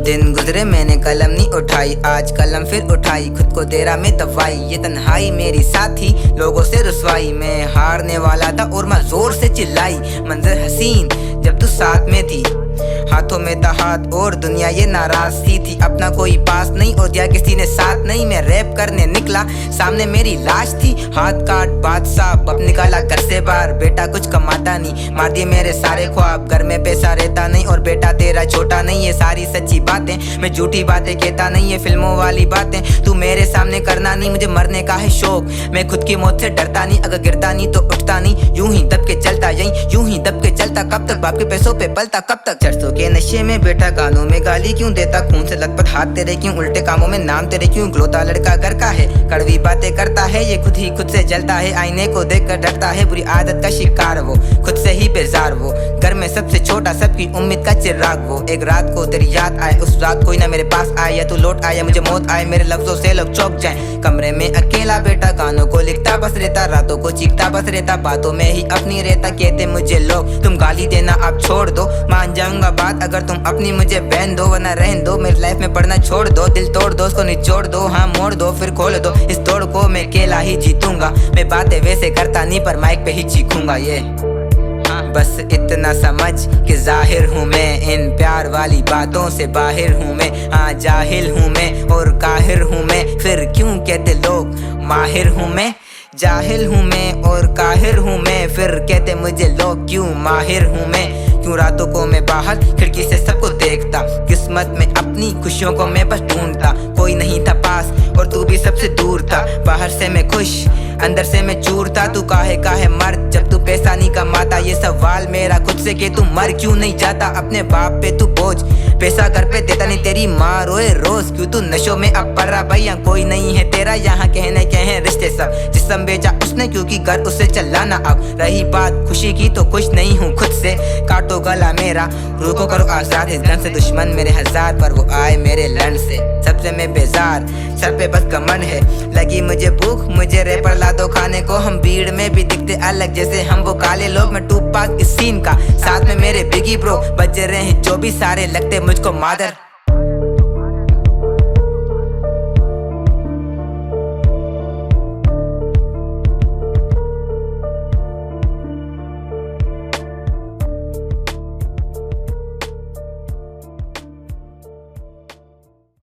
दिन गुजरे मैंने कलम नहीं उठाई, आज कलम फिर उठाई, खुद को तेरा में दवाई। ये तन्हाई मेरी साथी, लोगों से रुसवाई, मैं हारने वाला था और मैं जोर से चिल्लाई। मंजर हसीन जब तू साथ में थी, हाथों में था हाथ और दुनिया ये नाराज सी थी। अपना कोई पास नहीं और दिया किसी ने साथ नहीं। मैं रैप करने निकला, सामने मेरी लाश थी। हाथ काट बादशाह अब निकाला घर से बाहर, बेटा कुछ कमाता नहीं, मार दिए मेरे सारे ख्वाब। घर में पैसा रहता नहीं और बेटा तेरा छोटा नहीं। ये सारी सच्ची बातें, मैं झूठी बातें कहता नहीं, ये फिल्मों वाली बातें तू मेरे सामने करना नहीं। मुझे मरने का है शौक, मैं खुद की मौत से डरता नहीं, अगर गिरता नहीं तो उठता नहीं। यूं ही दब के चलता, यहीं यूं ही दब के चलता, कब तक बाप के पैसों पे पलता, कब तक चरसों के नशे में बेटा, गानों में गाली क्यों देता, खून से लथपथ हाथ तेरे क्यों, उल्टे कामों में नाम तेरे क्यों। इकलौता लड़का घर का है, कड़वी बातें करता है, ये खुद ही खुद से जलता है, आईने को देख कर डरता है। बुरी आदत का शिकार वो, खुद से ही बेजार वो, घर में सबसे छोटा, सबकी उम्मीद का चिराग वो। एक रात को तेरी याद आए, उस रात कोई ना मेरे पास आए, या तू लौट आए या मुझे मौत आए, मेरे लफ्जों से लोग चौंक जाए। कमरे में अकेला बेटा, गानों को लिखता बस रहता, रातों को चीखता बस रहता, बातों में ही अपनी रहता। कहते मुझे लोग तुम गाली देना अब छोड़ दो, मान जाऊंगा बात अगर तुम अपनी मुझे बहन दो, वरना रहन दो, मेरी लाइफ में पढ़ना छोड़ दो। दिल तोड़ दो, उसको निचोड़ दो, हाँ मोड़ दो फिर खोल दो, इस तोड़ को मैं अकेला ही जीतूंगा। मैं बातें वैसे करता नहीं पर माइक पे ही चीखूंगा। ये बस इतना समझ कि जाहिर हूँ मैं, इन प्यार वाली बातों से बाहर हूँ मैं। हाँ जाहिल हूँ मैं और काहिर हूँ मैं, फिर क्यों कहते लोग माहिर हूँ मैं। जाहिल हूँ मैं और काहिर हूँ मैं, फिर कहते मुझे लोग क्यों माहिर हूँ मैं। क्यों रातों को मैं बाहर खिड़की से सबको देखता, किस्मत में अपनी खुशियों को मैं बस ढूंढता। कोई नहीं था पास और तू भी सबसे दूर था, बाहर से मैं खुश अंदर से मैं चूर था। तू काहे मर जब तू पैसा नहीं कमाता, ये सवाल मेरा खुद से कि तू मर क्यों नहीं जाता। अपने बाप पे तू बोझ, पैसा घर पे देता नहीं, तेरी माँ रोए रोज। क्यों तू नशों में अब पड़ रहा भैया, कोई नहीं है तेरा यहाँ, कहने के हैं रिश्ते सब। जिस्म बेचा उसने क्योंकि घर उसे चलाना। अब रही बात खुशी की तो खुश नहीं हूँ खुद से, काटो गला मेरा रूह को करो आजाद। इस गन से दुश्मन मेरे हजार पर वो आए मेरे लड़ से, सबसे मैं बेजार, सर पे बस घमंड है। लगी मुझे भूख मुझे रैपर ला दो खाने को, हम भीड़ में भी दिखते अलग जैसे हम वो काले लोग। मैं टूपाक इस सीन का, साथ में मेरे बिगी ब्रो, बज रहे हैं जो भी सारे लगते मुझको मादर।